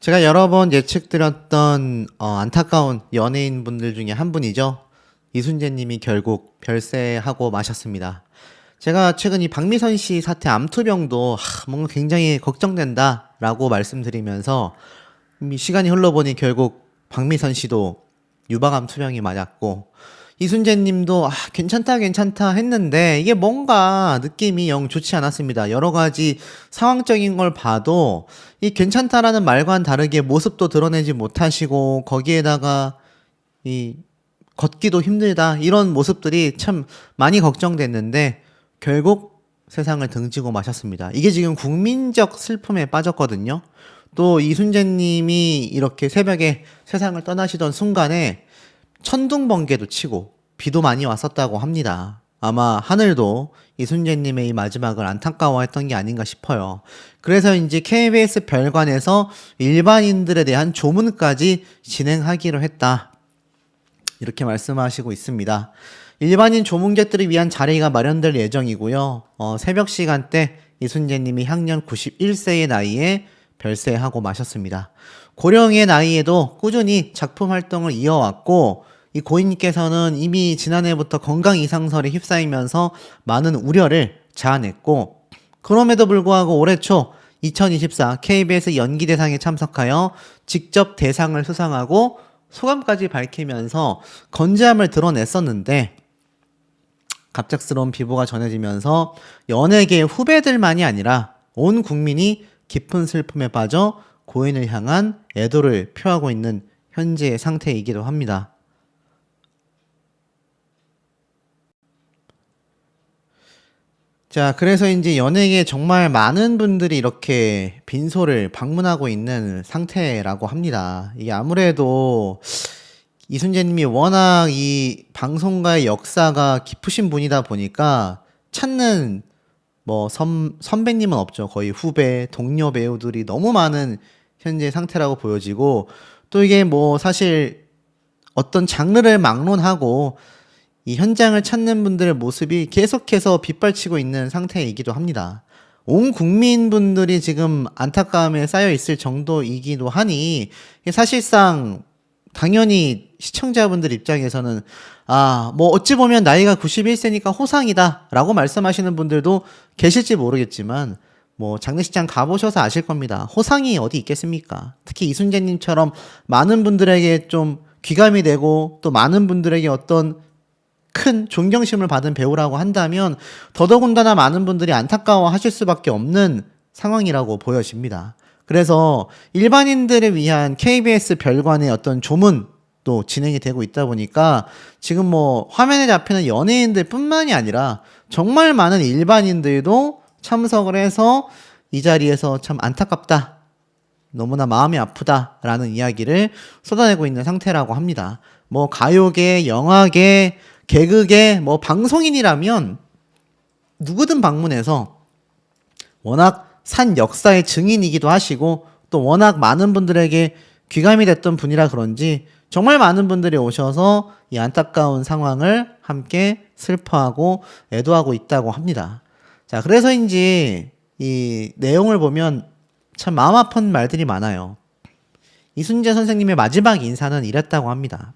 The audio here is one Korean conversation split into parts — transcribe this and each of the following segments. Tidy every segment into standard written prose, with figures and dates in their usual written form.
제가 여러 번 예측드렸던 안타까운 연예인분들 중에 한 분이죠. 이순재님이 결국 별세하고 마셨습니다. 제가 최근 이 박미선 씨 사태 암투병도 뭔가 굉장히 걱정된다라고 말씀드리면서 이미 시간이 흘러보니 결국 박미선 씨도 유방암 투병이 맞았고 이순재님도 괜찮다 했는데 이게 뭔가 느낌이 영 좋지 않았습니다. 여러 가지 상황적인 걸 봐도 이 괜찮다라는 말과는 다르게 모습도 드러내지 못하시고 거기에다가 이 걷기도 힘들다 이런 모습들이 참 많이 걱정됐는데 결국 세상을 등지고 마셨습니다. 이게 지금 국민적 슬픔에 빠졌거든요. 또 이순재님이 이렇게 새벽에 세상을 떠나시던 순간에 천둥번개도 치고 비도 많이 왔었다고 합니다. 아마 하늘도 이순재님의 이 마지막을 안타까워했던 게 아닌가 싶어요. 그래서 이제 KBS 별관에서 일반인들에 대한 조문까지 진행하기로 했다. 이렇게 말씀하시고 있습니다. 일반인 조문객들을 위한 자리가 마련될 예정이고요. 새벽 시간대 이순재님이 향년 91세의 나이에 별세하고 마셨습니다. 고령의 나이에도 꾸준히 작품 활동을 이어왔고 이 고인님께서는 이미 지난해부터 건강 이상설에 휩싸이면서 많은 우려를 자아냈고 그럼에도 불구하고 올해 초 2024 KBS 연기대상에 참석하여 직접 대상을 수상하고 소감까지 밝히면서 건재함을 드러냈었는데 갑작스러운 비보가 전해지면서 연예계 후배들만이 아니라 온 국민이 깊은 슬픔에 빠져 고인을 향한 애도를 표하고 있는 현재의 상태이기도 합니다. 자, 그래서 이제 연예계에 정말 많은 분들이 이렇게 빈소를 방문하고 있는 상태라고 합니다. 이게 아무래도 이순재님이 워낙 이 방송가의 역사가 깊으신 분이다 보니까 찾는 뭐 선배님은 없죠. 거의 후배, 동료 배우들이 너무 많은 현재 상태라고 보여지고 또 이게 뭐 사실 어떤 장르를 막론하고 이 현장을 찾는 분들의 모습이 계속해서 빗발치고 있는 상태이기도 합니다. 온 국민분들이 지금 안타까움에 쌓여 있을 정도이기도 하니 사실상 당연히 시청자분들 입장에서는 뭐 어찌 보면 나이가 91세니까 호상이다 라고 말씀하시는 분들도 계실지 모르겠지만 뭐 장례식장 가보셔서 아실 겁니다. 호상이 어디 있겠습니까? 특히 이순재님처럼 많은 분들에게 좀 귀감이 되고 또 많은 분들에게 어떤 큰 존경심을 받은 배우라고 한다면 더더군다나 많은 분들이 안타까워 하실 수밖에 없는 상황이라고 보여집니다. 그래서 일반인들을 위한 KBS 별관의 어떤 조문도 진행이 되고 있다 보니까 지금 뭐 화면에 잡히는 연예인들 뿐만이 아니라 정말 많은 일반인들도 참석을 해서 이 자리에서 참 안타깝다. 너무나 마음이 아프다라는 이야기를 쏟아내고 있는 상태라고 합니다. 뭐 가요계, 영화계, 개그계, 뭐 방송인이라면 누구든 방문해서 워낙 산 역사의 증인이기도 하시고 또 워낙 많은 분들에게 귀감이 됐던 분이라 그런지 정말 많은 분들이 오셔서 이 안타까운 상황을 함께 슬퍼하고 애도하고 있다고 합니다. 자, 그래서인지 이 내용을 보면 참 마음 아픈 말들이 많아요. 이순재 선생님의 마지막 인사는 이랬다고 합니다.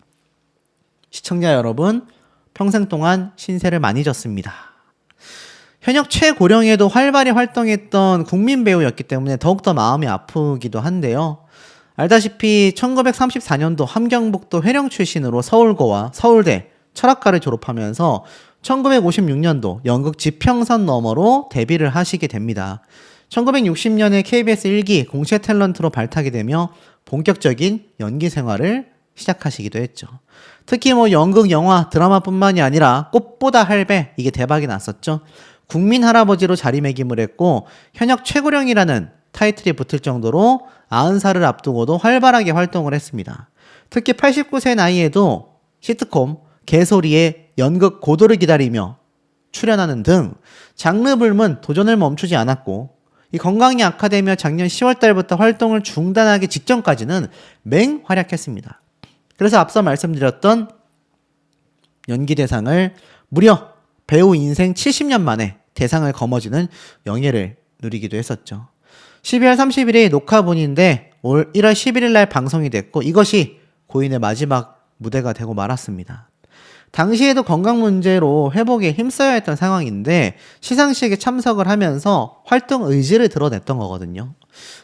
시청자 여러분, 평생 동안 신세를 많이 졌습니다. 현역 최고령에도 활발히 활동했던 국민 배우였기 때문에 더욱더 마음이 아프기도 한데요. 알다시피 1934년도 함경북도 회령 출신으로 서울고와 서울대 철학과를 졸업하면서 1956년도 연극 지평선 너머로 데뷔를 하시게 됩니다. 1960년에 KBS 1기 공채 탤런트로 발탁이 되며 본격적인 연기 생활을 시작하시기도 했죠. 특히 뭐 연극, 영화, 드라마뿐만이 아니라 꽃보다 할배 이게 대박이 났었죠. 국민 할아버지로 자리매김을 했고 현역 최고령이라는 타이틀이 붙을 정도로 90살을 앞두고도 활발하게 활동을 했습니다. 특히 89세 나이에도 시트콤 개소리의 연극 고도를 기다리며 출연하는 등 장르 불문 도전을 멈추지 않았고 이 건강이 악화되며 작년 10월 달부터 활동을 중단하기 직전까지는 맹활약했습니다. 그래서 앞서 말씀드렸던 연기대상을 무려 배우 인생 70년 만에 대상을 거머쥐는 영예를 누리기도 했었죠. 12월 30일에 녹화분인데 올 1월 11일 날 방송이 됐고 이것이 고인의 마지막 무대가 되고 말았습니다. 당시에도 건강 문제로 회복에 힘써야 했던 상황인데 시상식에 참석을 하면서 활동 의지를 드러냈던 거거든요.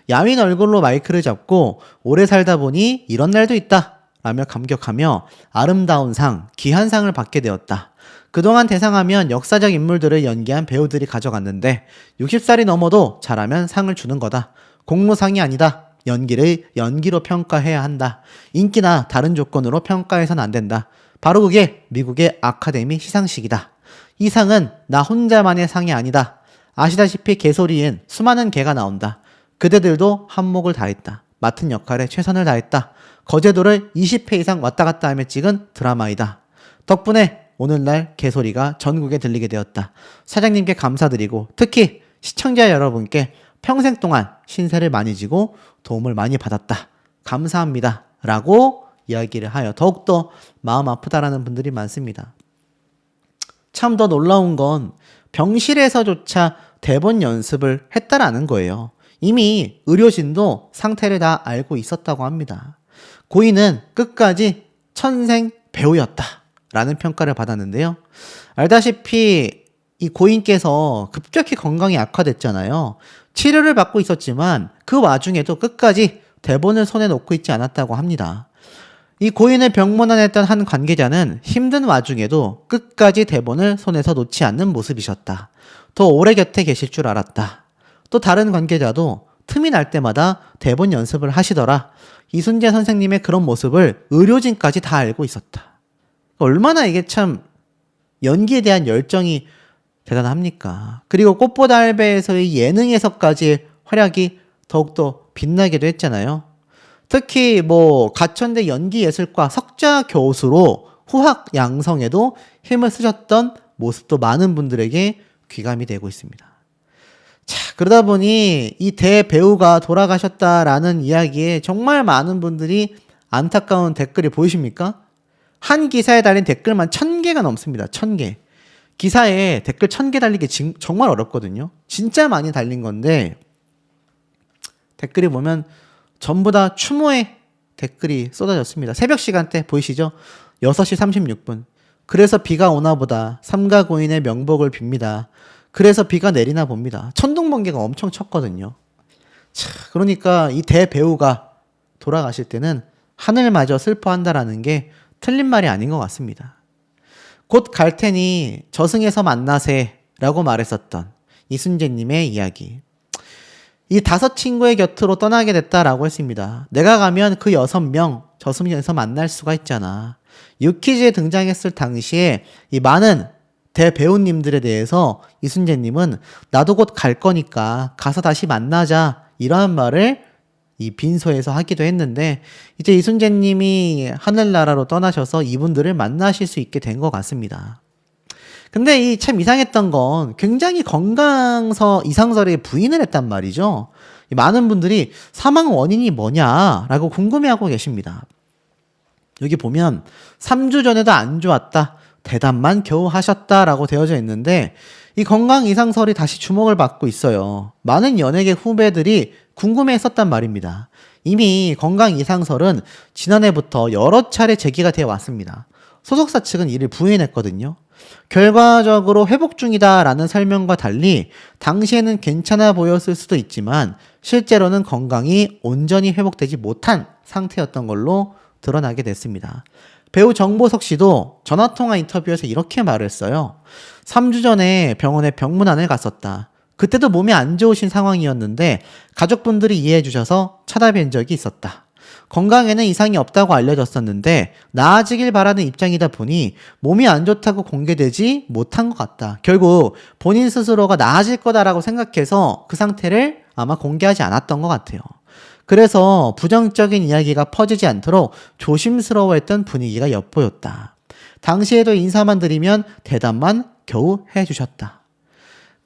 야윈 얼굴로 마이크를 잡고 오래 살다 보니 이런 날도 있다 라며 감격하며 아름다운 상, 귀한 상을 받게 되었다. 그동안 대상하면 역사적 인물들을 연기한 배우들이 가져갔는데 60살이 넘어도 잘하면 상을 주는 거다. 공로상이 아니다. 연기를 연기로 평가해야 한다. 인기나 다른 조건으로 평가해서는 안 된다. 바로 그게 미국의 아카데미 시상식이다. 이 상은 나 혼자만의 상이 아니다. 아시다시피 개소리엔 수많은 개가 나온다. 그대들도 한몫을 다했다. 맡은 역할에 최선을 다했다. 거제도를 20회 이상 왔다 갔다 하며 찍은 드라마이다. 덕분에 오늘날 개소리가 전국에 들리게 되었다. 사장님께 감사드리고 특히 시청자 여러분께 평생 동안 신세를 많이 지고 도움을 많이 받았다. 감사합니다. 라고 이야기를 하여 더욱더 마음 아프다라는 분들이 많습니다. 참 더 놀라운 건 병실에서조차 대본 연습을 했다라는 거예요. 이미 의료진도 상태를 다 알고 있었다고 합니다. 고인은 끝까지 천생 배우였다 라는 평가를 받았는데요. 알다시피 이 고인께서 급격히 건강이 악화됐잖아요. 치료를 받고 있었지만 그 와중에도 끝까지 대본을 손에 놓고 있지 않았다고 합니다. 이 고인을 병문안했던 한 관계자는 힘든 와중에도 끝까지 대본을 손에서 놓지 않는 모습이셨다. 더 오래 곁에 계실 줄 알았다. 또 다른 관계자도 틈이 날 때마다 대본 연습을 하시더라. 이순재 선생님의 그런 모습을 의료진까지 다 알고 있었다. 얼마나 이게 참 연기에 대한 열정이 대단합니까? 그리고 꽃보다 할배에서의 예능에서까지 활약이 더욱더 빛나기도 했잖아요. 특히 가천대 연기예술과 석좌 교수로 후학 양성에도 힘을 쓰셨던 모습도 많은 분들에게 귀감이 되고 있습니다. 자, 그러다 보니 이 대배우가 돌아가셨다라는 이야기에 정말 많은 분들이 안타까운 댓글이 보이십니까? 한 기사에 달린 댓글만 1000개가 넘습니다. 1000개. 기사에 댓글 1000개 달리기 정말 어렵거든요. 진짜 많이 달린 건데 댓글이 보면 전부 다 추모의 댓글이 쏟아졌습니다. 새벽 시간대 보이시죠? 6시 36분. 그래서 비가 오나 보다. 삼가 고인의 명복을 빕니다. 그래서 비가 내리나 봅니다. 천둥번개가 엄청 쳤거든요. 자, 그러니까 이 대배우가 돌아가실 때는 하늘마저 슬퍼한다라는 게 틀린 말이 아닌 것 같습니다. 곧 갈 테니 저승에서 만나세 라고 말했었던 이순재님의 이야기. 이 5 친구의 곁으로 떠나게 됐다라고 했습니다. 내가 가면 그 6명 저승에서 만날 수가 있잖아. 유퀴즈에 등장했을 당시에 이 많은 대배우님들에 대해서 이순재님은 나도 곧 갈 거니까 가서 다시 만나자 이러한 말을 이 빈소에서 하기도 했는데 이제 이순재님이 하늘나라로 떠나셔서 이분들을 만나실 수 있게 된 것 같습니다. 근데 이 참 이상했던 건 굉장히 건강서 이상설에 부인을 했단 말이죠. 많은 분들이 사망 원인이 뭐냐라고 궁금해하고 계십니다. 여기 보면 3주 전에도 안 좋았다. 대답만 겨우 하셨다라고 되어져 있는데 이 건강 이상설이 다시 주목을 받고 있어요. 많은 연예계 후배들이 궁금해했었단 말입니다. 이미 건강 이상설은 지난해부터 여러 차례 제기가 되어 왔습니다. 소속사 측은 이를 부인했거든요. 결과적으로 회복 중이다라는 설명과 달리 당시에는 괜찮아 보였을 수도 있지만 실제로는 건강이 온전히 회복되지 못한 상태였던 걸로 드러나게 됐습니다. 배우 정보석 씨도 전화통화 인터뷰에서 이렇게 말을 했어요. 3주 전에 병원에 병문안을 갔었다. 그때도 몸이 안 좋으신 상황이었는데 가족분들이 이해해 주셔서 찾아뵌 적이 있었다. 건강에는 이상이 없다고 알려졌었는데 나아지길 바라는 입장이다 보니 몸이 안 좋다고 공개되지 못한 것 같다. 결국 본인 스스로가 나아질 거다라고 생각해서 그 상태를 아마 공개하지 않았던 것 같아요. 그래서 부정적인 이야기가 퍼지지 않도록 조심스러워했던 분위기가 엿보였다. 당시에도 인사만 드리면 대답만 겨우 해주셨다.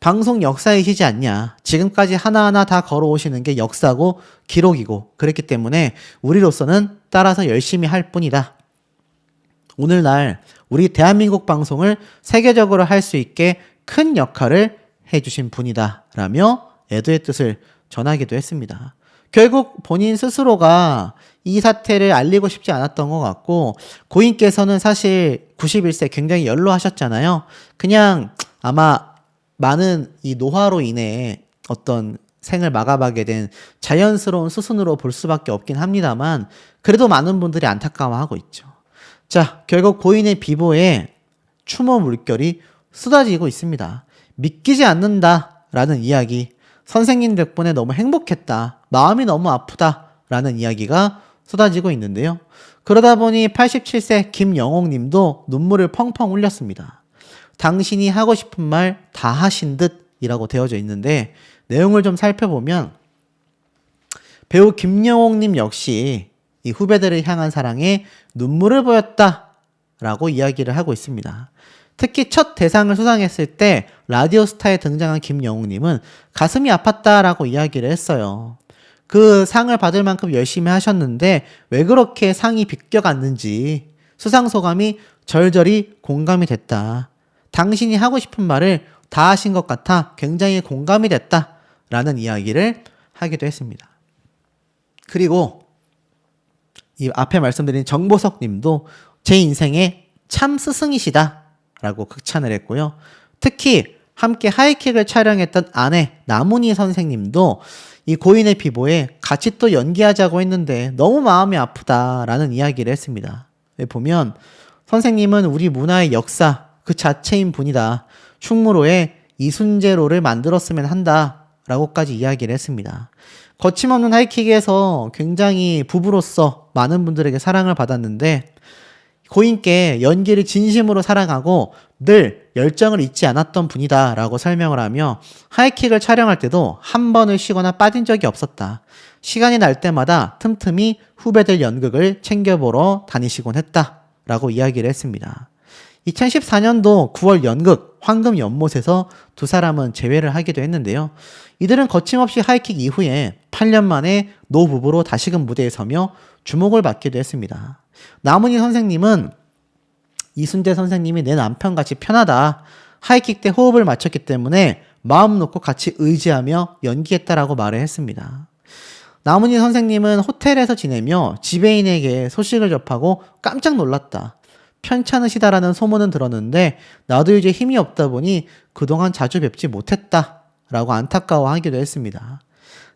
방송 역사이시지 않냐. 지금까지 하나하나 다 걸어오시는 게 역사고 기록이고 그랬기 때문에 우리로서는 따라서 열심히 할 뿐이다. 오늘날 우리 대한민국 방송을 세계적으로 할 수 있게 큰 역할을 해주신 분이다 라며 애도의 뜻을 전하기도 했습니다. 결국 본인 스스로가 이 사태를 알리고 싶지 않았던 것 같고, 고인께서는 사실 91세 굉장히 연로하셨잖아요. 그냥 아마 많은 이 노화로 인해 어떤 생을 마감하게 된 자연스러운 수순으로 볼 수밖에 없긴 합니다만, 그래도 많은 분들이 안타까워하고 있죠. 자, 결국 고인의 비보에 추모 물결이 쏟아지고 있습니다. 믿기지 않는다라는 이야기, 선생님 덕분에 너무 행복했다, 마음이 너무 아프다 라는 이야기가 쏟아지고 있는데요. 그러다 보니 87세 김영옥 님도 눈물을 펑펑 흘렸습니다. 당신이 하고 싶은 말 다 하신 듯 이라고 되어져 있는데, 내용을 좀 살펴보면 배우 김영옥 님 역시 이 후배들을 향한 사랑에 눈물을 보였다라고 이야기를 하고 있습니다. 특히 첫 대상을 수상했을 때 라디오스타에 등장한 김영옥 님은 가슴이 아팠다라고 이야기를 했어요. 그 상을 받을 만큼 열심히 하셨는데 왜 그렇게 상이 비껴갔는지 수상 소감이 절절히 공감이 됐다. 당신이 하고 싶은 말을 다 하신 것 같아 굉장히 공감이 됐다라는 이야기를 하기도 했습니다. 그리고 이 앞에 말씀드린 정보석 님도 제 인생의 참 스승이시다 라고 극찬을 했고요. 특히 함께 하이킥을 촬영했던 아내 나문희 선생님도 이 고인의 비보에 같이 또 연기하자고 했는데 너무 마음이 아프다라는 이야기를 했습니다. 보면 선생님은 우리 문화의 역사 그 자체인 분이다. 충무로에 이순재로를 만들었으면 한다 라고까지 이야기를 했습니다. 거침없는 하이킥에서 굉장히 부부로서 많은 분들에게 사랑을 받았는데, 고인께 연기를 진심으로 사랑하고 늘 열정을 잊지 않았던 분이다 라고 설명을 하며, 하이킥을 촬영할 때도 한 번을 쉬거나 빠진 적이 없었다. 시간이 날 때마다 틈틈이 후배들 연극을 챙겨보러 다니시곤 했다 라고 이야기를 했습니다. 2014년도 9월 연극 황금 연못에서 두 사람은 재회를 하기도 했는데요. 이들은 거침없이 하이킥 이후에 8년 만에 노부부로 다시금 무대에 서며 주목을 받기도 했습니다. 나문희 선생님은 이순재 선생님이 내 남편같이 편하다. 하이킥 때 호흡을 맞췄기 때문에 마음 놓고 같이 의지하며 연기했다라고 말을 했습니다. 나문희 선생님은 호텔에서 지내며 지배인에게 소식을 접하고 깜짝 놀랐다. 편찮으시다라는 소문은 들었는데 나도 이제 힘이 없다 보니 그동안 자주 뵙지 못했다 라고 안타까워하기도 했습니다.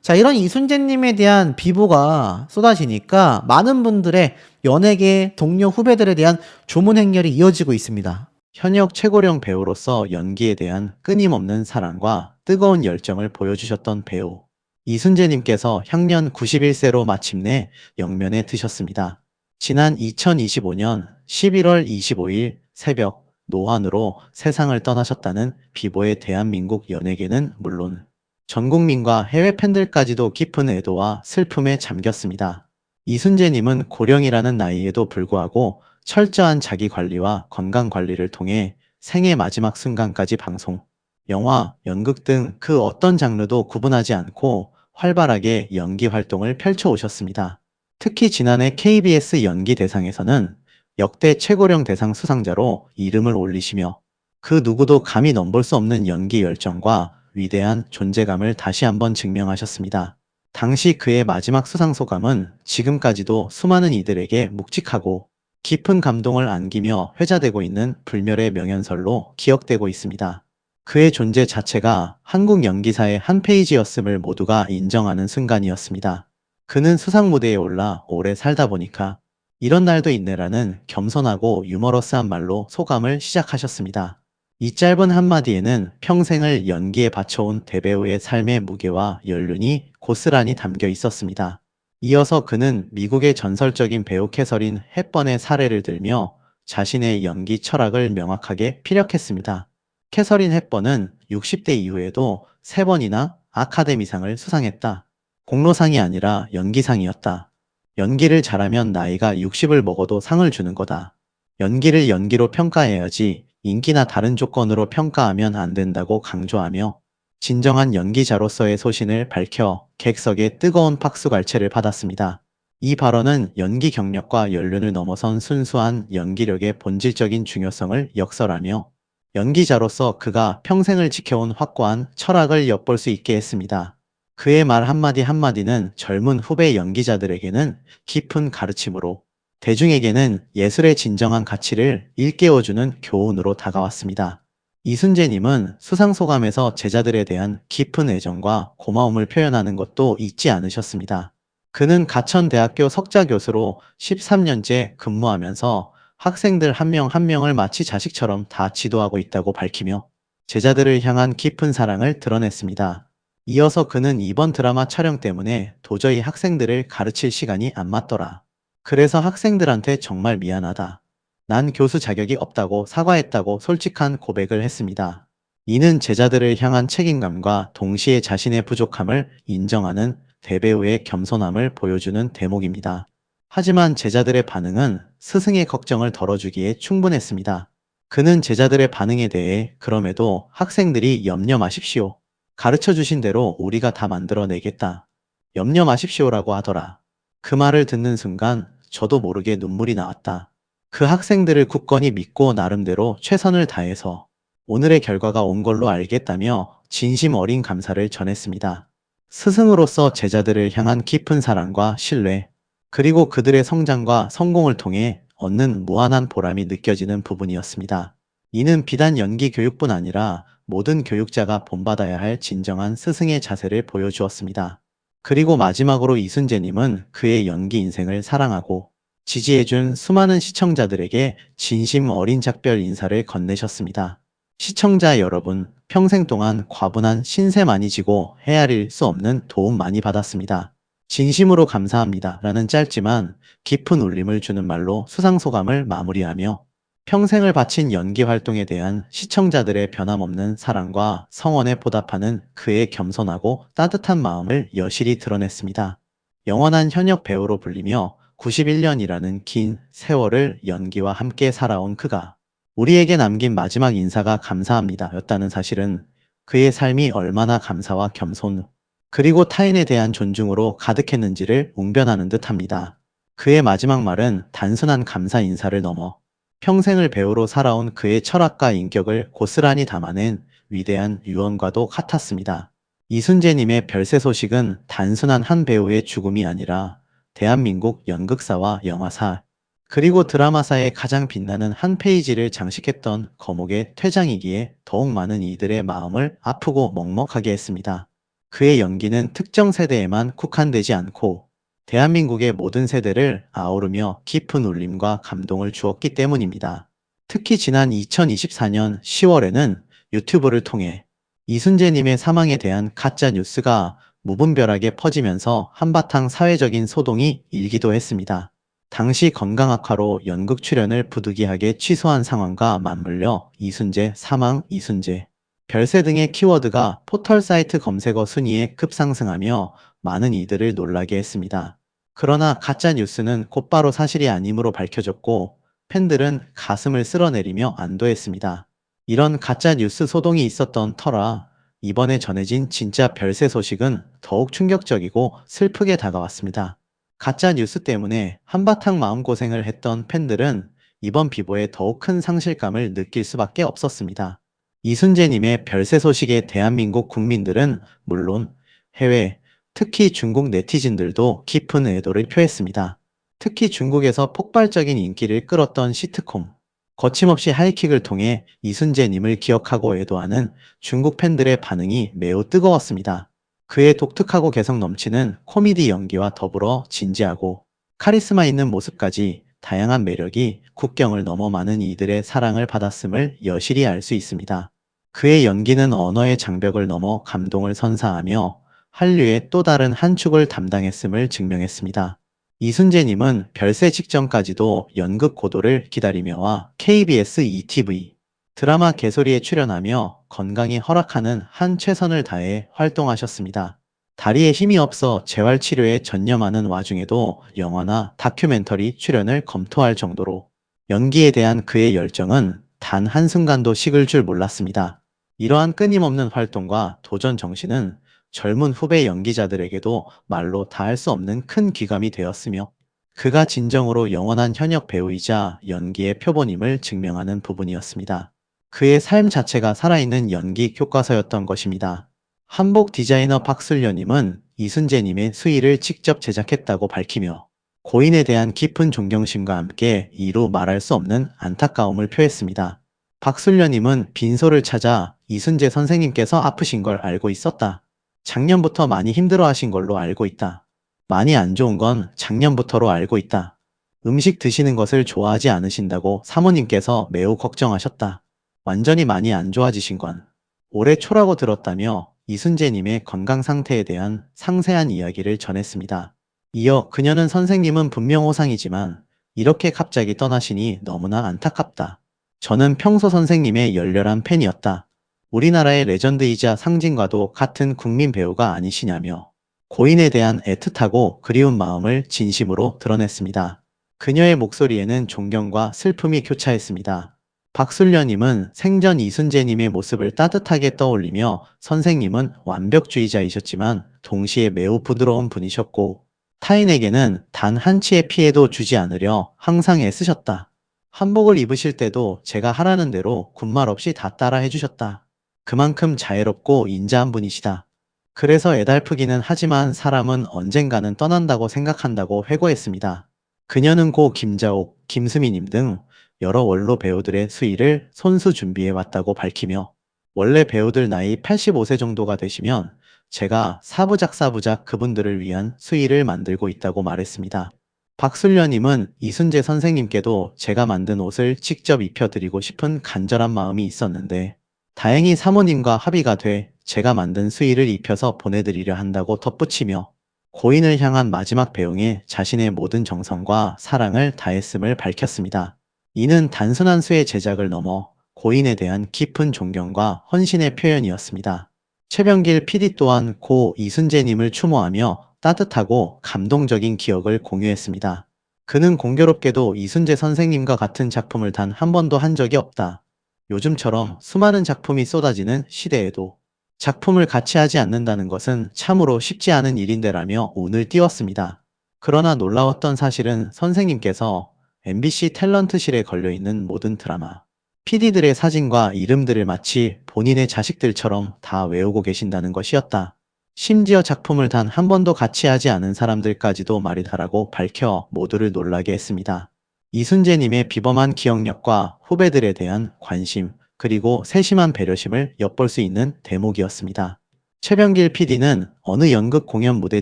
자, 이런 이순재님에 대한 비보가 쏟아지니까 많은 분들의 연예계 동료 후배들에 대한 조문 행렬이 이어지고 있습니다. 현역 최고령 배우로서 연기에 대한 끊임없는 사랑과 뜨거운 열정을 보여주셨던 배우 이순재님께서 향년 91세로 마침내 영면에 드셨습니다. 지난 2025년 11월 25일 새벽 노환으로 세상을 떠나셨다는 비보의 대한민국 연예계는 물론 전 국민과 해외 팬들까지도 깊은 애도와 슬픔에 잠겼습니다. 이순재님은 고령이라는 나이에도 불구하고 철저한 자기관리와 건강관리를 통해 생애 마지막 순간까지 방송, 영화, 연극 등 그 어떤 장르도 구분하지 않고 활발하게 연기 활동을 펼쳐오셨습니다. 특히 지난해 KBS 연기대상에서는 역대 최고령 대상 수상자로 이름을 올리시며 그 누구도 감히 넘볼 수 없는 연기 열정과 위대한 존재감을 다시 한번 증명하셨습니다. 당시 그의 마지막 수상 소감은 지금까지도 수많은 이들에게 묵직하고 깊은 감동을 안기며 회자되고 있는 불멸의 명연설로 기억되고 있습니다. 그의 존재 자체가 한국 연기사의 한 페이지였음을 모두가 인정하는 순간이었습니다. 그는 수상 무대에 올라 오래 살다 보니까 이런 날도 있네라는 겸손하고 유머러스한 말로 소감을 시작하셨습니다. 이 짧은 한마디에는 평생을 연기에 바쳐온 대배우의 삶의 무게와 연륜이 고스란히 담겨 있었습니다. 이어서 그는 미국의 전설적인 배우 캐서린 헵번의 사례를 들며 자신의 연기 철학을 명확하게 피력했습니다. 캐서린 헵번은 60대 이후에도 3번이나 아카데미상을 수상했다. 공로상이 아니라 연기상이었다. 연기를 잘하면 나이가 60을 먹어도 상을 주는 거다. 연기를 연기로 평가해야지 인기나 다른 조건으로 평가하면 안 된다고 강조하며 진정한 연기자로서의 소신을 밝혀 객석의 뜨거운 박수갈채를 받았습니다. 이 발언은 연기 경력과 연륜을 넘어선 순수한 연기력의 본질적인 중요성을 역설하며 연기자로서 그가 평생을 지켜온 확고한 철학을 엿볼 수 있게 했습니다. 그의 말 한마디 한마디는 젊은 후배 연기자들에게는 깊은 가르침으로, 대중에게는 예술의 진정한 가치를 일깨워주는 교훈으로 다가왔습니다. 이순재님은 수상소감에서 제자들에 대한 깊은 애정과 고마움을 표현하는 것도 잊지 않으셨습니다. 그는 가천대학교 석좌교수로 13년째 근무하면서 학생들 한 명 한 명을 마치 자식처럼 다 지도하고 있다고 밝히며 제자들을 향한 깊은 사랑을 드러냈습니다. 이어서 그는 이번 드라마 촬영 때문에 도저히 학생들을 가르칠 시간이 안 맞더라. 그래서 학생들한테 정말 미안하다. 난 교수 자격이 없다고 사과했다고 솔직한 고백을 했습니다. 이는 제자들을 향한 책임감과 동시에 자신의 부족함을 인정하는 대배우의 겸손함을 보여주는 대목입니다. 하지만 제자들의 반응은 스승의 걱정을 덜어주기에 충분했습니다. 그는 제자들의 반응에 대해 그럼에도 학생들이 염려 마십시오. 가르쳐 주신 대로 우리가 다 만들어내겠다. 염려 마십시오라고 하더라. 그 말을 듣는 순간 저도 모르게 눈물이 나왔다. 그 학생들을 굳건히 믿고 나름대로 최선을 다해서 오늘의 결과가 온 걸로 알겠다며 진심 어린 감사를 전했습니다. 스승으로서 제자들을 향한 깊은 사랑과 신뢰, 그리고 그들의 성장과 성공을 통해 얻는 무한한 보람이 느껴지는 부분이었습니다. 이는 비단 연기 교육뿐 아니라 모든 교육자가 본받아야 할 진정한 스승의 자세를 보여주었습니다. 그리고 마지막으로 이순재님은 그의 연기 인생을 사랑하고 지지해준 수많은 시청자들에게 진심 어린 작별 인사를 건네셨습니다. 시청자 여러분, 평생 동안 과분한 신세 많이 지고 헤아릴 수 없는 도움 많이 받았습니다. 진심으로 감사합니다. 라는 짧지만 깊은 울림을 주는 말로 수상소감을 마무리하며 평생을 바친 연기 활동에 대한 시청자들의 변함없는 사랑과 성원에 보답하는 그의 겸손하고 따뜻한 마음을 여실히 드러냈습니다. 영원한 현역 배우로 불리며 91년이라는 긴 세월을 연기와 함께 살아온 그가 우리에게 남긴 마지막 인사가 감사합니다 였다는 사실은 그의 삶이 얼마나 감사와 겸손, 그리고 타인에 대한 존중으로 가득했는지를 웅변하는 듯합니다. 그의 마지막 말은 단순한 감사 인사를 넘어 평생을 배우로 살아온 그의 철학과 인격을 고스란히 담아낸 위대한 유언과도 같았습니다. 이순재님의 별세 소식은 단순한 한 배우의 죽음이 아니라 대한민국 연극사와 영화사, 그리고 드라마사의 가장 빛나는 한 페이지를 장식했던 거목의 퇴장이기에 더욱 많은 이들의 마음을 아프고 먹먹하게 했습니다. 그의 연기는 특정 세대에만 국한되지 않고 대한민국의 모든 세대를 아우르며 깊은 울림과 감동을 주었기 때문입니다. 특히 지난 2024년 10월에는 유튜브를 통해 이순재님의 사망에 대한 가짜 뉴스가 무분별하게 퍼지면서 한바탕 사회적인 소동이 일기도 했습니다. 당시 건강 악화로 연극 출연을 부득이하게 취소한 상황과 맞물려 이순재 사망, 이순재 별세 등의 키워드가 포털 사이트 검색어 순위에 급상승하며 많은 이들을 놀라게 했습니다. 그러나 가짜 뉴스는 곧바로 사실이 아님으로 밝혀졌고 팬들은 가슴을 쓸어내리며 안도했습니다. 이런 가짜 뉴스 소동이 있었던 터라 이번에 전해진 진짜 별세 소식은 더욱 충격적이고 슬프게 다가왔습니다. 가짜 뉴스 때문에 한바탕 마음고생을 했던 팬들은 이번 비보에 더욱 큰 상실감을 느낄 수밖에 없었습니다. 이순재님의 별세 소식에 대한민국 국민들은 물론 해외, 특히 중국 네티즌들도 깊은 애도를 표했습니다. 특히 중국에서 폭발적인 인기를 끌었던 시트콤, 거침없이 하이킥을 통해 이순재님을 기억하고 애도하는 중국 팬들의 반응이 매우 뜨거웠습니다. 그의 독특하고 개성 넘치는 코미디 연기와 더불어 진지하고 카리스마 있는 모습까지 다양한 매력이 국경을 넘어 많은 이들의 사랑을 받았음을 여실히 알 수 있습니다. 그의 연기는 언어의 장벽을 넘어 감동을 선사하며 한류의 또 다른 한 축을 담당했음을 증명했습니다. 이순재님은 별세 직전까지도 연극 고도를 기다리며와 KBS ETV 드라마 개소리에 출연하며 건강이 허락하는 한 최선을 다해 활동하셨습니다. 다리에 힘이 없어 재활치료에 전념하는 와중에도 영화나 다큐멘터리 출연을 검토할 정도로 연기에 대한 그의 열정은 단 한순간도 식을 줄 몰랐습니다. 이러한 끊임없는 활동과 도전 정신은 젊은 후배 연기자들에게도 말로 다할 수 없는 큰 귀감이 되었으며 그가 진정으로 영원한 현역 배우이자 연기의 표본임을 증명하는 부분이었습니다. 그의 삶 자체가 살아있는 연기 교과서였던 것입니다. 한복 디자이너 박술녀님은 이순재님의 수의를 직접 제작했다고 밝히며 고인에 대한 깊은 존경심과 함께 이루 말할 수 없는 안타까움을 표했습니다. 박술녀님은 빈소를 찾아 이순재 선생님께서 아프신 걸 알고 있었다. 작년부터 많이 힘들어 하신 걸로 알고 있다. 많이 안 좋은 건 작년부터로 알고 있다. 음식 드시는 것을 좋아하지 않으신다고 사모님께서 매우 걱정하셨다. 완전히 많이 안 좋아지신 건 올해 초라고 들었다며 이순재님의 건강 상태에 대한 상세한 이야기를 전했습니다. 이어 그녀는 선생님은 분명 호상이지만 이렇게 갑자기 떠나시니 너무나 안타깝다. 저는 평소 선생님의 열렬한 팬이었다. 우리나라의 레전드이자 상징과도 같은 국민 배우가 아니시냐며 고인에 대한 애틋하고 그리운 마음을 진심으로 드러냈습니다. 그녀의 목소리에는 존경과 슬픔이 교차했습니다. 박술녀님은 생전 이순재님의 모습을 따뜻하게 떠올리며 선생님은 완벽주의자이셨지만 동시에 매우 부드러운 분이셨고 타인에게는 단 한치의 피해도 주지 않으려 항상 애쓰셨다. 한복을 입으실 때도 제가 하라는 대로 군말 없이 다 따라 해주셨다. 그만큼 자애롭고 인자한 분이시다. 그래서 애달프기는 하지만 사람은 언젠가는 떠난다고 생각한다고 회고했습니다. 그녀는 고 김자옥, 김수미님 등 여러 원로 배우들의 수의를 손수 준비해 왔다고 밝히며 원래 배우들 나이 85세 정도가 되시면 제가 사부작사부작 그분들을 위한 수의를 만들고 있다고 말했습니다. 박술녀님은 이순재 선생님께도 제가 만든 옷을 직접 입혀드리고 싶은 간절한 마음이 있었는데 다행히 사모님과 합의가 돼 제가 만든 수의를 입혀서 보내드리려 한다고 덧붙이며 고인을 향한 마지막 배웅에 자신의 모든 정성과 사랑을 다했음을 밝혔습니다. 이는 단순한 수의 제작을 넘어 고인에 대한 깊은 존경과 헌신의 표현이었습니다. 최병길 PD 또한 고 이순재님을 추모하며 따뜻하고 감동적인 기억을 공유했습니다. 그는 공교롭게도 이순재 선생님과 같은 작품을 단 한 번도 한 적이 없다. 요즘처럼 수많은 작품이 쏟아지는 시대에도 작품을 같이 하지 않는다는 것은 참으로 쉽지 않은 일인데라며 운을 띄웠습니다. 그러나 놀라웠던 사실은 선생님께서 MBC 탤런트실에 걸려있는 모든 드라마, PD들의 사진과 이름들을 마치 본인의 자식들처럼 다 외우고 계신다는 것이었다. 심지어 작품을 단 한 번도 같이 하지 않은 사람들까지도 말이다라고 밝혀 모두를 놀라게 했습니다. 이순재님의 비범한 기억력과 후배들에 대한 관심, 그리고 세심한 배려심을 엿볼 수 있는 대목이었습니다. 최병길 PD는 어느 연극 공연 무대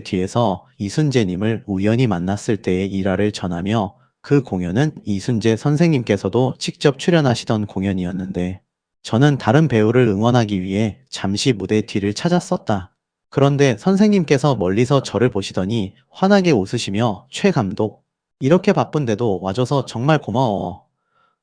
뒤에서 이순재님을 우연히 만났을 때의 일화를 전하며 그 공연은 이순재 선생님께서도 직접 출연하시던 공연이었는데 저는 다른 배우를 응원하기 위해 잠시 무대 뒤를 찾았었다. 그런데 선생님께서 멀리서 저를 보시더니 환하게 웃으시며 최 감독, 이렇게 바쁜데도 와줘서 정말 고마워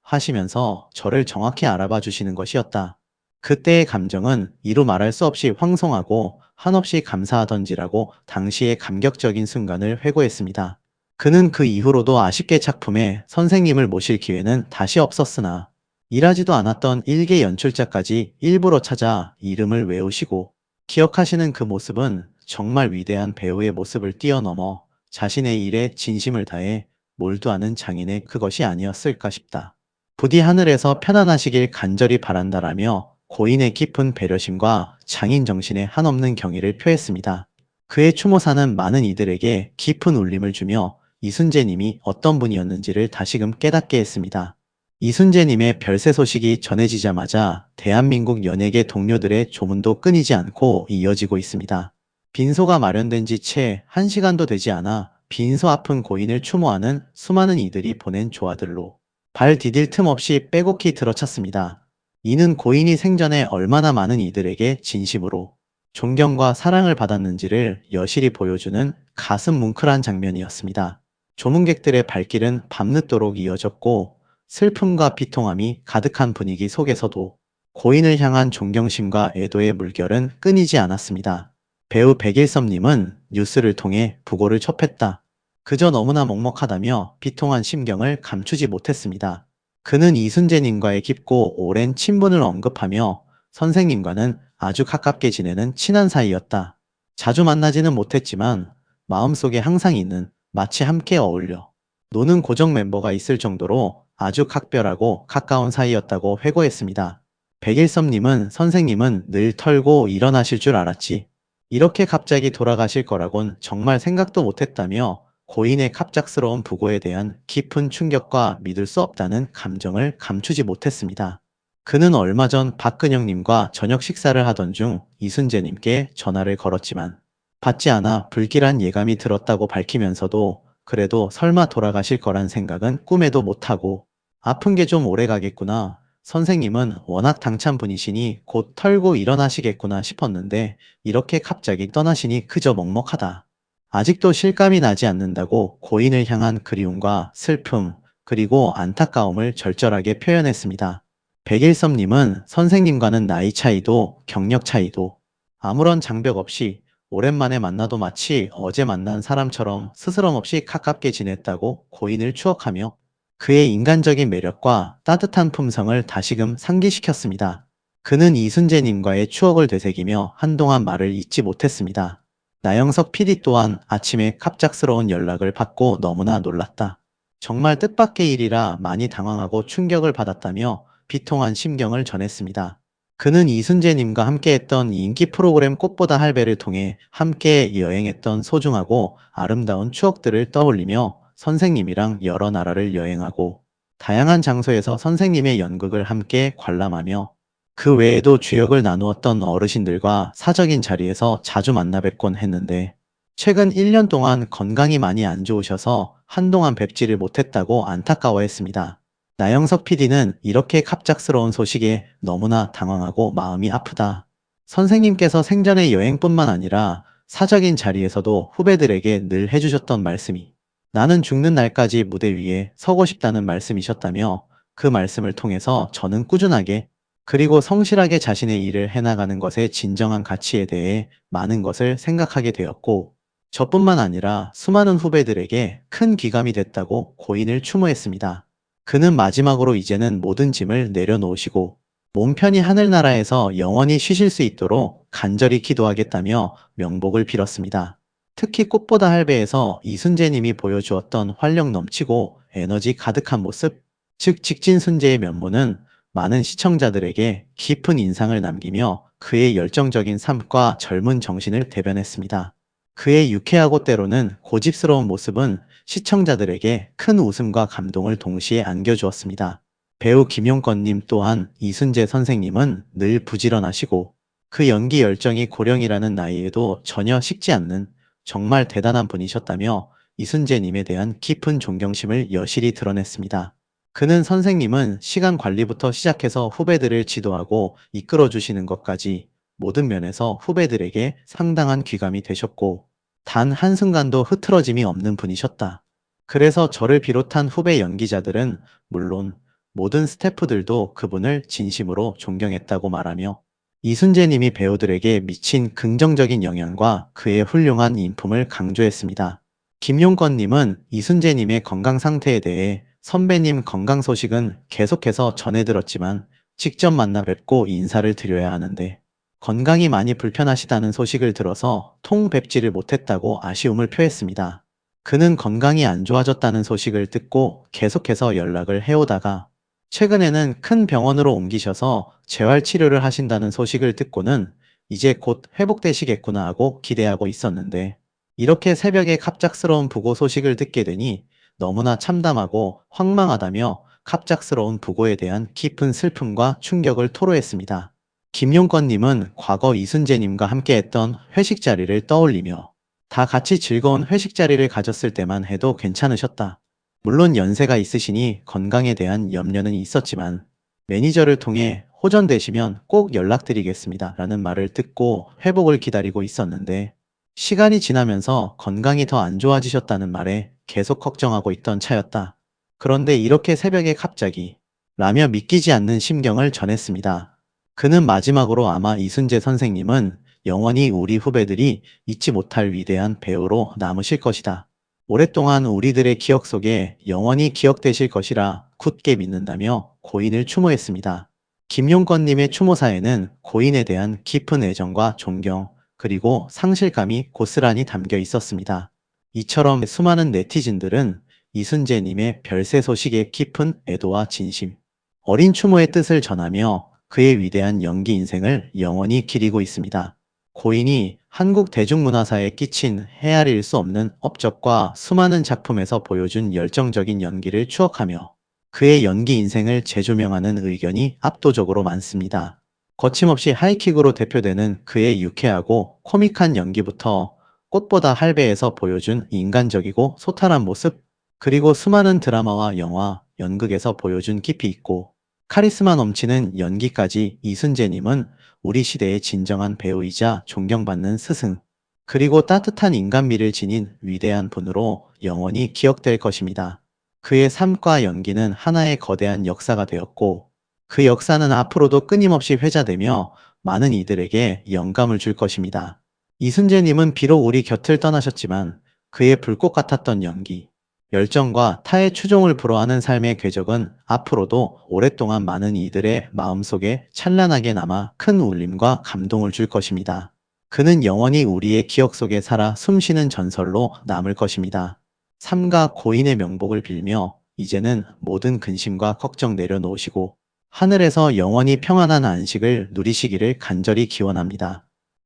하시면서 저를 정확히 알아봐 주시는 것이었다. 그때의 감정은 이루 말할 수 없이 황송하고 한없이 감사하던지라고 당시의 감격적인 순간을 회고했습니다. 그는 그 이후로도 아쉽게 작품에 선생님을 모실 기회는 다시 없었으나 일하지도 않았던 일개 연출자까지 일부러 찾아 이름을 외우시고 기억하시는 그 모습은 정말 위대한 배우의 모습을 뛰어넘어 자신의 일에 진심을 다해 몰두하는 장인의 그것이 아니었을까 싶다. 부디 하늘에서 편안하시길 간절히 바란다라며 고인의 깊은 배려심과 장인 정신의 한없는 경의를 표했습니다. 그의 추모사는 많은 이들에게 깊은 울림을 주며 이순재님이 어떤 분이었는지를 다시금 깨닫게 했습니다. 이순재님의 별세 소식이 전해지자마자 대한민국 연예계 동료들의 조문도 끊이지 않고 이어지고 있습니다. 빈소가 마련된 지 채 1시간도 되지 않아 빈소 아픈 고인을 추모하는 수많은 이들이 보낸 조화들로 발 디딜 틈 없이 빼곡히 들어찼습니다. 이는 고인이 생전에 얼마나 많은 이들에게 진심으로 존경과 사랑을 받았는지를 여실히 보여주는 가슴 뭉클한 장면이었습니다. 조문객들의 발길은 밤늦도록 이어졌고 슬픔과 비통함이 가득한 분위기 속에서도 고인을 향한 존경심과 애도의 물결은 끊이지 않았습니다. 배우 백일섭님은 뉴스를 통해 부고를 첩했다. 그저 너무나 먹먹하다며 비통한 심경을 감추지 못했습니다. 그는 이순재님과의 깊고 오랜 친분을 언급하며 선생님과는 아주 가깝게 지내는 친한 사이였다. 자주 만나지는 못했지만 마음속에 항상 있는, 마치 함께 어울려 노는 고정 멤버가 있을 정도로 아주 각별하고 가까운 사이였다고 회고했습니다. 백일섭님은 선생님은 늘 털고 일어나실 줄 알았지. 이렇게 갑자기 돌아가실 거라곤 정말 생각도 못했다며 고인의 갑작스러운 부고에 대한 깊은 충격과 믿을 수 없다는 감정을 감추지 못했습니다. 그는 얼마 전 박근영님과 저녁 식사를 하던 중 이순재님께 전화를 걸었지만 받지 않아 불길한 예감이 들었다고 밝히면서도 그래도 설마 돌아가실 거란 생각은 꿈에도 못하고 아픈 게 좀 오래 가겠구나. 선생님은 워낙 당찬 분이시니 곧 털고 일어나시겠구나 싶었는데 이렇게 갑자기 떠나시니 그저 먹먹하다. 아직도 실감이 나지 않는다고 고인을 향한 그리움과 슬픔, 그리고 안타까움을 절절하게 표현했습니다. 백일섭님은 선생님과는 나이 차이도 경력 차이도 아무런 장벽 없이 오랜만에 만나도 마치 어제 만난 사람처럼 스스럼 없이 가깝게 지냈다고 고인을 추억하며 그의 인간적인 매력과 따뜻한 품성을 다시금 상기시켰습니다. 그는 이순재님과의 추억을 되새기며 한동안 말을 잇지 못했습니다. 나영석 PD 또한 아침에 갑작스러운 연락을 받고 너무나 놀랐다. 정말 뜻밖의 일이라 많이 당황하고 충격을 받았다며 비통한 심경을 전했습니다. 그는 이순재님과 함께했던 인기 프로그램 꽃보다 할배를 통해 함께 여행했던 소중하고 아름다운 추억들을 떠올리며 선생님이랑 여러 나라를 여행하고 다양한 장소에서 선생님의 연극을 함께 관람하며 그 외에도 주역을 나누었던 어르신들과 사적인 자리에서 자주 만나 뵙곤 했는데 최근 1년 동안 건강이 많이 안 좋으셔서 한동안 뵙지를 못했다고 안타까워했습니다. 나영석 PD는 이렇게 갑작스러운 소식에 너무나 당황하고 마음이 아프다. 선생님께서 생전의 여행뿐만 아니라 사적인 자리에서도 후배들에게 늘 해주셨던 말씀이 나는 죽는 날까지 무대 위에 서고 싶다는 말씀이셨다며 그 말씀을 통해서 저는 꾸준하게 그리고 성실하게 자신의 일을 해나가는 것의 진정한 가치에 대해 많은 것을 생각하게 되었고 저뿐만 아니라 수많은 후배들에게 큰 귀감이 됐다고 고인을 추모했습니다. 그는 마지막으로 이제는 모든 짐을 내려놓으시고 몸 편히 하늘나라에서 영원히 쉬실 수 있도록 간절히 기도하겠다며 명복을 빌었습니다. 특히 꽃보다 할배에서 이순재님이 보여주었던 활력 넘치고 에너지 가득한 모습, 즉 직진순재의 면모는 많은 시청자들에게 깊은 인상을 남기며 그의 열정적인 삶과 젊은 정신을 대변했습니다. 그의 유쾌하고 때로는 고집스러운 모습은 시청자들에게 큰 웃음과 감동을 동시에 안겨주었습니다. 배우 김용건님 또한 이순재 선생님은 늘 부지런하시고 그 연기 열정이 고령이라는 나이에도 전혀 식지 않는 정말 대단한 분이셨다며 이순재님에 대한 깊은 존경심을 여실히 드러냈습니다. 그는 선생님은 시간 관리부터 시작해서 후배들을 지도하고 이끌어 주시는 것까지 모든 면에서 후배들에게 상당한 귀감이 되셨고 단 한순간도 흐트러짐이 없는 분이셨다. 그래서 저를 비롯한 후배 연기자들은 물론 모든 스태프들도 그분을 진심으로 존경했다고 말하며 이순재님이 배우들에게 미친 긍정적인 영향과 그의 훌륭한 인품을 강조했습니다. 김용건님은 이순재님의 건강 상태에 대해 선배님 건강 소식은 계속해서 전해들었지만 직접 만나 뵙고 인사를 드려야 하는데 건강이 많이 불편하시다는 소식을 들어서 통 뵙지를 못했다고 아쉬움을 표했습니다. 그는 건강이 안 좋아졌다는 소식을 듣고 계속해서 연락을 해오다가 최근에는 큰 병원으로 옮기셔서 재활 치료를 하신다는 소식을 듣고는 이제 곧 회복되시겠구나 하고 기대하고 있었는데 이렇게 새벽에 갑작스러운 부고 소식을 듣게 되니 너무나 참담하고 황망하다며 갑작스러운 부고에 대한 깊은 슬픔과 충격을 토로했습니다. 김용건님은 과거 이순재님과 함께했던 회식 자리를 떠올리며 다 같이 즐거운 회식 자리를 가졌을 때만 해도 괜찮으셨다. 물론 연세가 있으시니 건강에 대한 염려는 있었지만 매니저를 통해 호전되시면 꼭 연락드리겠습니다. 라는 말을 듣고 회복을 기다리고 있었는데 시간이 지나면서 건강이 더 안 좋아지셨다는 말에 계속 걱정하고 있던 차였다. 그런데 이렇게 새벽에 갑자기 라며 믿기지 않는 심경을 전했습니다. 그는 마지막으로 아마 이순재 선생님은 영원히 우리 후배들이 잊지 못할 위대한 배우로 남으실 것이다. 오랫동안 우리들의 기억 속에 영원히 기억되실 것이라 굳게 믿는다며 고인을 추모했습니다. 김용건님의 추모사에는 고인에 대한 깊은 애정과 존경, 그리고 상실감이 고스란히 담겨 있었습니다. 이처럼 수많은 네티즌들은 이순재님의 별세 소식에 깊은 애도와 진심, 어린 추모의 뜻을 전하며 그의 위대한 연기 인생을 영원히 기리고 있습니다. 고인이 한국 대중문화사에 끼친 헤아릴 수 없는 업적과 수많은 작품에서 보여준 열정적인 연기를 추억하며 그의 연기 인생을 재조명하는 의견이 압도적으로 많습니다. 거침없이 하이킥으로 대표되는 그의 유쾌하고 코믹한 연기부터 꽃보다 할배에서 보여준 인간적이고 소탈한 모습, 그리고 수많은 드라마와 영화, 연극에서 보여준 깊이 있고 카리스마 넘치는 연기까지, 이순재님은 우리 시대의 진정한 배우이자 존경받는 스승, 그리고 따뜻한 인간미를 지닌 위대한 분으로 영원히 기억될 것입니다. 그의 삶과 연기는 하나의 거대한 역사가 되었고, 그 역사는 앞으로도 끊임없이 회자되며 많은 이들에게 영감을 줄 것입니다. 이순재님은 비록 우리 곁을 떠나셨지만 그의 불꽃 같았던 연기, 열정과 타의 추종을 불허하는 삶의 궤적은 앞으로도 오랫동안 많은 이들의 마음속에 찬란하게 남아 큰 울림과 감동을 줄 것입니다. 그는 영원히 우리의 기억 속에 살아 숨쉬는 전설로 남을 것입니다. 삼가 고인의 명복을 빌며 이제는 모든 근심과 걱정 내려놓으시고 하늘에서 영원히 평안한 안식을 누리시기를 간절히 기원합니다.